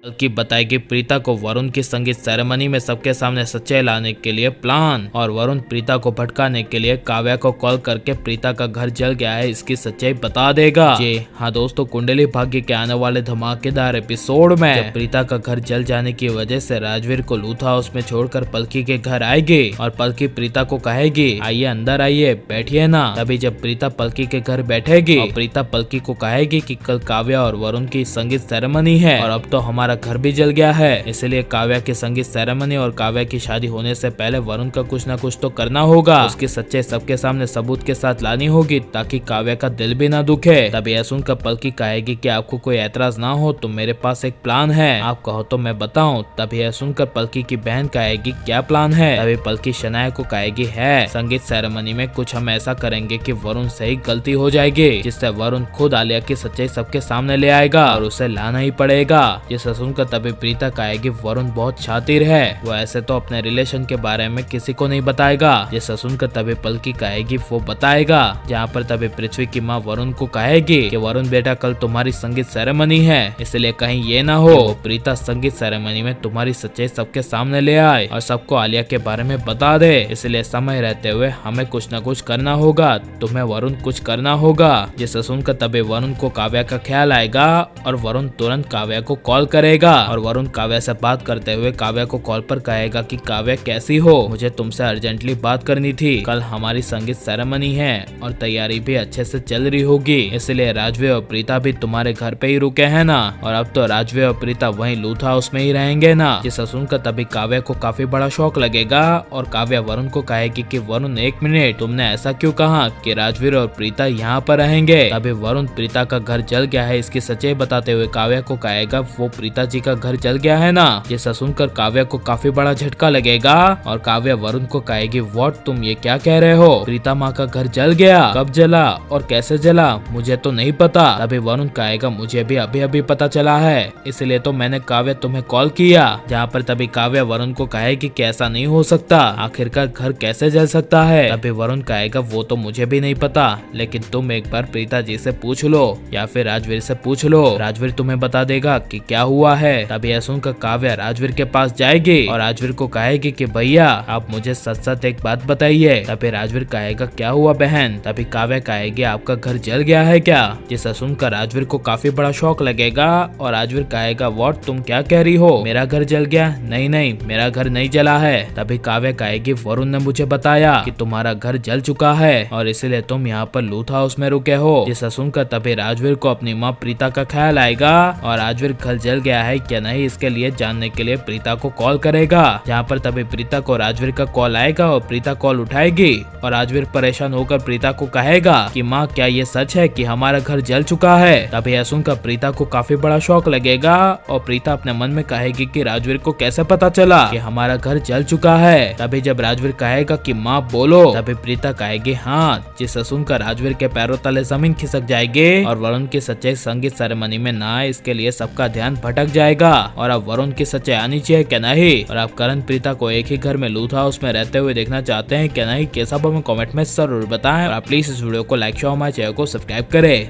बल्कि बताएगी प्रीता को वरुण की संगीत सेरेमनी में सबके सामने सच्चाई लाने के लिए प्लान, और वरुण प्रीता को भटकाने के लिए काव्या को कॉल करके प्रीता का घर जल गया है इसकी सच्चाई बता देगा। जी हाँ दोस्तों, कुंडली भाग्य के आने वाले धमाकेदार एपिसोड में जब प्रीता का घर जल जाने की वजह से राजवीर को लूथ हाउस में छोड़कर पलकी के घर आएगी और पलकी प्रीता को कहेगी आइए अंदर आइए बैठिए ना। तभी जब प्रीता पलकी के घर बैठेगी और प्रीता पलकी को कहेगी कि कल काव्या और वरुण की संगीत सेरेमनी है और अब तो हमारा घर भी जल गया है, इसलिए काव्या की संगीत सेरेमनी और काव्या की शादी होने से पहले वरुण का कुछ न कुछ तो करना होगा। उसकी सच्चाई सबके सामने सबूत के साथ लानी होगी ताकि काव्या का दिल भी ना दुखे। तभी यह सुनकर पलकी कहेगी कि आपको कोई ऐतराज ना हो तो मेरे पास एक प्लान है, आप कहो तो मैं बताऊं। तभी यह सुनकर पलकी की बहन कहेगी क्या प्लान है। तभी पलकी शनाया को कहेगी है संगीत सेरेमनी में कुछ हम ऐसा करेंगे कि वरुण से ही गलती हो जाएगी, जिससे वरुण खुद आलिया की सच्चाई सबके सामने ले आएगा और उसे लाना ही पड़ेगा। जिसे सुनकर तभी प्रीता कहेगी वरुण बहुत शातिर है, वो ऐसे तो अपने रिलेशन के बारे में किसी को नहीं बताएगा। जिसे सुनकर तभी पलकी कहेगी वो बताएगा। जहाँ पर तभी पृथ्वी की माँ वरुण को कहेगी कि वरुण बेटा कल तुम्हारी संगीत सेरेमनी है, इसलिए कहीं ये ना हो प्रीता संगीत सेरेमनी में तुम्हारी सच्चाई सबके सामने ले आए और सबको आलिया के बारे में बता दे, इसलिए समय रहते हुए हमें कुछ न कुछ करना होगा, तुम्हें वरुण कुछ करना होगा। जिसे सुनकर तभी वरुण को काव्या का ख्याल आएगा और वरुण तुरंत काव्या को कॉल करेगा और वरुण काव्या से बात करते हुए काव्या को कॉल पर कहेगा कि काव्या कैसी हो, मुझे तुमसे अर्जेंटली बात करनी थी, कल हमारी संगीत सेरेमनी है और तैयारी भी अच्छे से चल रही होगी, इसलिए राजवीर और प्रीता भी तुम्हारे घर पे ही रुके हैं ना, और अब तो राजवीर और प्रीता वहीं लूथ हाउस में ही रहेंगे ना। जिसे सुनकर तभी काव्या को काफी बड़ा शौक लगेगा और काव्या वरुण को कहेगी कि वरुण एक मिनट, तुमने ऐसा क्यों कहा कि राजवीर और प्रीता यहाँ पर रहेंगे। तभी वरुण प्रीता का घर जल गया है इसकी सच्चाई बताते हुए काव्या को कहेगा वो प्रीता जी का घर जल गया है ना। जिसे सुनकर काव्या को काफी बड़ा झटका लगेगा और काव्या वरुण को कहेगी व्हाट, तुम ये क्या कह रहे हो, प्रीता माँ का घर जल गया, कब जला और कैसे जला, मुझे तो नहीं पता। तभी वरुण कहेगा मुझे भी अभी अभी पता चला है, इसलिए तो मैंने काव्या तुम्हें कॉल किया। जहाँ पर तभी काव्या वरुण को कहेगी कि ऐसा नहीं हो सकता, आखिरकार घर कैसे जल सकता है। तभी वरुण कहेगा वो तो मुझे भी नहीं पता, लेकिन तुम एक बार प्रीता जी से पूछ लो या फिर राजवीर से पूछ लो, राजवीर तुम्हें बता देगा कि क्या हुआ है। तभी यह सुनकर काव्या राजवीर के पास जाएगी और राजवीर को कहेगी कि भैया आप मुझे सच सच एक बात बताइए। तभी राजवीर कहेगा क्या हुआ बहन। तभी काव्या कहेगी आपका घर जल गया है क्या। जिसे सुनकर राजवीर को काफी बड़ा शौक लगेगा और राजवीर कहेगा व्हाट, तुम क्या कह रही हो, मेरा घर जल गया, नहीं नहीं मेरा घर नहीं जला है। तभी काव्या कहेगी वरुण ने मुझे बताया कि तुम्हारा घर जल चुका है और इसलिए तुम यहाँ पर लूथ हाउस में रुके हो। जिसे सुनकर तभी राजवीर को अपनी माँ प्रीता का ख्याल आएगा और राजवीर घर जल गया है क्या नहीं इसके लिए जानने के लिए प्रीता को कॉल करेगा। जहाँ पर तभी प्रीता को राजवीर का कॉल आएगा और प्रीता कॉल उठाएगी और राजवीर परेशान होकर प्रीता को कहेगा कि माँ क्या ये सच है कि हमारा घर जल चुका है। तभी यह सुनकर प्रीता को काफी बड़ा शौक लगेगा और प्रीता अपने मन में कहेगी कि राजवीर को कैसे पता चला कि हमारा घर जल चुका है। तभी जब राजवीर कहेगा कि माँ बोलो, तभी प्रीता कहेगी हाँ। जिसे सुनकर राजवीर के पैरों तले जमीन खिसक जाएगी और वरुण की सच्चाई संगीत सेरेमनी में ना आए इसके लिए सबका ध्यान भटक जाएगा और अब वरुण की सच्चाई आनी चाहिए क्या नहीं, और आप करण प्रीता को एक ही घर में लूथ हाउस में रहते हुए देखना चाहते हैं क्या नहीं, कैसा हमें कमेंट में जरूर बताएं और आप प्लीज इस वीडियो को लाइक शेयर हमारे चैनल को सब्सक्राइब करें।